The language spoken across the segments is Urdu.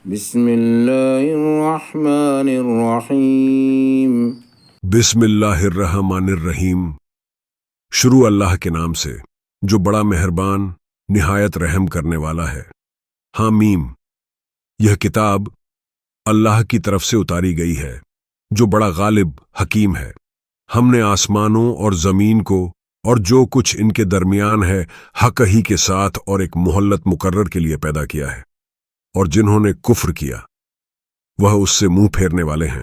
بسم اللہ الرحمن الرحیم۔ بسم اللہ الرحمن الرحیم۔ شروع اللہ کے نام سے جو بڑا مہربان نہایت رحم کرنے والا ہے۔ حامیم۔ یہ کتاب اللہ کی طرف سے اتاری گئی ہے جو بڑا غالب حکیم ہے۔ ہم نے آسمانوں اور زمین کو اور جو کچھ ان کے درمیان ہے حق ہی کے ساتھ اور ایک مہلت مقرر کے لیے پیدا کیا ہے، اور جنہوں نے کفر کیا وہ اس سے منہ پھیرنے والے ہیں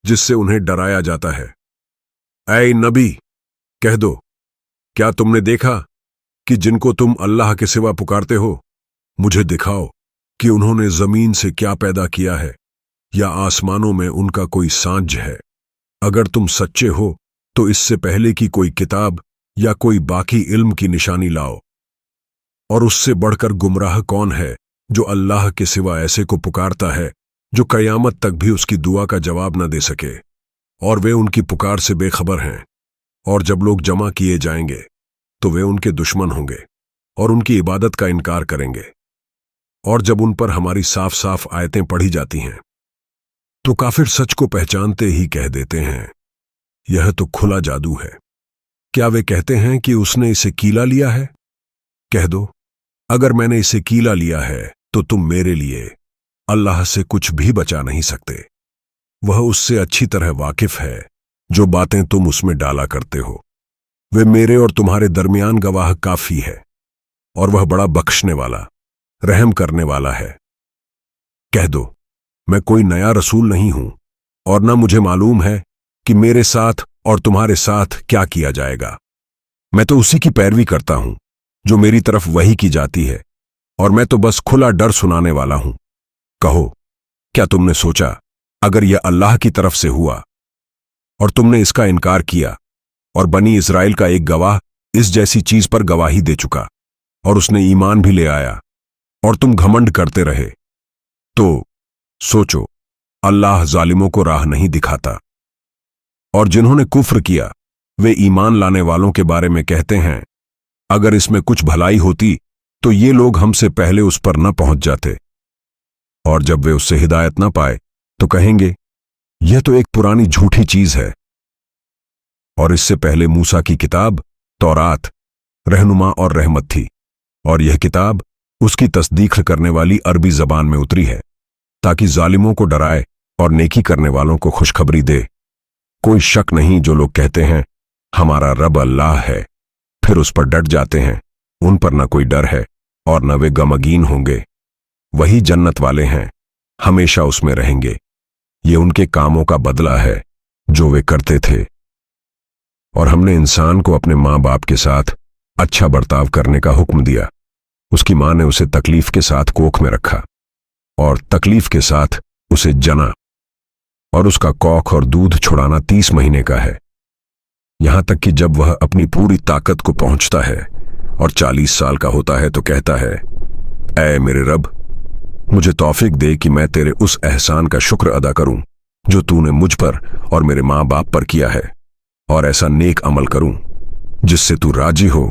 جس سے انہیں ڈرایا جاتا ہے۔ اے نبی، کہہ دو، کیا تم نے دیکھا کہ جن کو تم اللہ کے سوا پکارتے ہو، مجھے دکھاؤ کہ انہوں نے زمین سے کیا پیدا کیا ہے یا آسمانوں میں ان کا کوئی سانج ہے؟ اگر تم سچے ہو تو اس سے پہلے کی کوئی کتاب یا کوئی باقی علم کی نشانی لاؤ۔ اور اس سے بڑھ کر گمراہ کون ہے جو اللہ کے سوا ایسے کو پکارتا ہے جو قیامت تک بھی اس کی دعا کا جواب نہ دے سکے، اور وہ ان کی پکار سے بے خبر ہیں۔ اور جب لوگ جمع کیے جائیں گے تو وہ ان کے دشمن ہوں گے اور ان کی عبادت کا انکار کریں گے۔ اور جب ان پر ہماری صاف صاف آیتیں پڑھی جاتی ہیں تو کافر سچ کو پہچانتے ہی کہہ دیتے ہیں یہ تو کھلا جادو ہے۔ کیا وہ کہتے ہیں کہ اس نے اسے کیلا لیا ہے؟ کہہ دو، اگر میں نے اسے کیلا لیا ہے تو تم میرے لیے اللہ سے کچھ بھی بچا نہیں سکتے۔ وہ اس سے اچھی طرح واقف ہے جو باتیں تم اس میں ڈالا کرتے ہو۔ وہ میرے اور تمہارے درمیان گواہ کافی ہے، اور وہ بڑا بخشنے والا رحم کرنے والا ہے۔ کہہ دو، میں کوئی نیا رسول نہیں ہوں، اور نہ مجھے معلوم ہے کہ میرے ساتھ اور تمہارے ساتھ کیا کیا جائے گا۔ میں تو اسی کی پیروی کرتا ہوں جو میری طرف وحی کی جاتی ہے، اور میں تو بس کھلا ڈر سنانے والا ہوں۔ کہو، کیا تم نے سوچا اگر یہ اللہ کی طرف سے ہوا اور تم نے اس کا انکار کیا، اور بنی اسرائیل کا ایک گواہ اس جیسی چیز پر گواہی دے چکا اور اس نے ایمان بھی لے آیا، اور تم گھمنڈ کرتے رہے، تو سوچو اللہ ظالموں کو راہ نہیں دکھاتا۔ اور جنہوں نے کفر کیا وہ ایمان لانے والوں کے بارے میں کہتے ہیں اگر اس میں کچھ بھلائی ہوتی تو یہ لوگ ہم سے پہلے اس پر نہ پہنچ جاتے، اور جب وہ اس سے ہدایت نہ پائے تو کہیں گے یہ تو ایک پرانی جھوٹی چیز ہے۔ اور اس سے پہلے موسیٰ کی کتاب تورات رہنما اور رحمت تھی، اور یہ کتاب اس کی تصدیق کرنے والی عربی زبان میں اتری ہے تاکہ ظالموں کو ڈرائے اور نیکی کرنے والوں کو خوشخبری دے۔ کوئی شک نہیں جو لوگ کہتے ہیں ہمارا رب اللہ ہے، پھر اس پر ڈٹ جاتے ہیں، ان پر نہ کوئی ڈر ہے اور نہ وہ غمگین ہوں گے۔ وہی جنت والے ہیں، ہمیشہ اس میں رہیں گے، یہ ان کے کاموں کا بدلہ ہے جو وہ کرتے تھے۔ اور ہم نے انسان کو اپنے ماں باپ کے ساتھ اچھا برتاؤ کرنے کا حکم دیا۔ اس کی ماں نے اسے تکلیف کے ساتھ کوکھ میں رکھا اور تکلیف کے ساتھ اسے جنا، اور اس کا کوکھ اور دودھ چھڑانا 30 مہینے کا ہے، یہاں تک کہ جب وہ اپنی پوری طاقت کو پہنچتا ہے اور 40 سال کا ہوتا ہے تو کہتا ہے اے میرے رب، مجھے توفیق دے کہ میں تیرے اس احسان کا شکر ادا کروں جو تو نے مجھ پر اور میرے ماں باپ پر کیا ہے، اور ایسا نیک عمل کروں جس سے تو راضی ہو،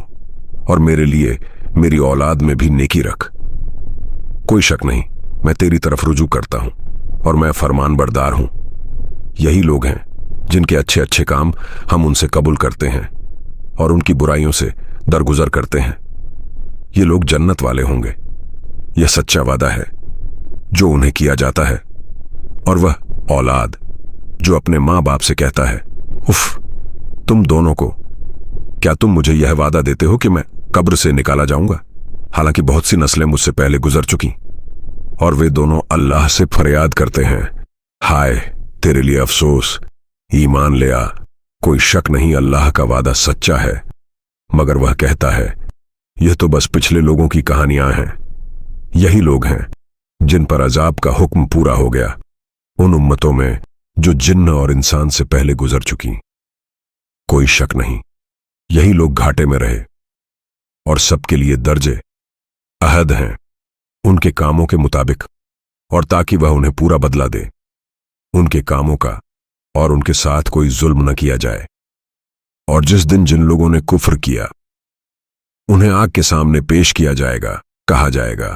اور میرے لیے میری اولاد میں بھی نیکی رکھ۔ کوئی شک نہیں میں تیری طرف رجوع کرتا ہوں اور میں فرمان بردار ہوں۔ یہی لوگ ہیں جن کے اچھے اچھے کام ہم ان سے قبول کرتے ہیں اور ان کی برائیوں سے درگزر کرتے ہیں۔ یہ لوگ جنت والے ہوں گے، یہ سچا وعدہ ہے جو انہیں کیا جاتا ہے۔ اور وہ اولاد جو اپنے ماں باپ سے کہتا ہے اف، تم دونوں کو، کیا تم مجھے یہ وعدہ دیتے ہو کہ میں قبر سے نکالا جاؤں گا، حالانکہ بہت سی نسلیں مجھ سے پہلے گزر چکی؟ اور وہ دونوں اللہ سے فریاد کرتے ہیں ہائے تیرے لیے افسوس، ایمان لے آ۔ کوئی شک نہیں اللہ کا وعدہ سچا ہے، مگر وہ کہتا ہے یہ تو بس پچھلے لوگوں کی کہانیاں ہیں۔ یہی لوگ ہیں جن پر عذاب کا حکم پورا ہو گیا، ان امتوں میں جو جن اور انسان سے پہلے گزر چکی۔ کوئی شک نہیں یہی لوگ گھاٹے میں رہے، اور سب کے لیے درجے عہد ہیں ان کے کاموں کے مطابق، اور تاکہ وہ انہیں پورا بدلہ دے ان کے کاموں کا، اور ان کے ساتھ کوئی ظلم نہ کیا جائے۔ اور جس دن جن لوگوں نے کفر کیا انہیں آگ کے سامنے پیش کیا جائے گا، کہا جائے گا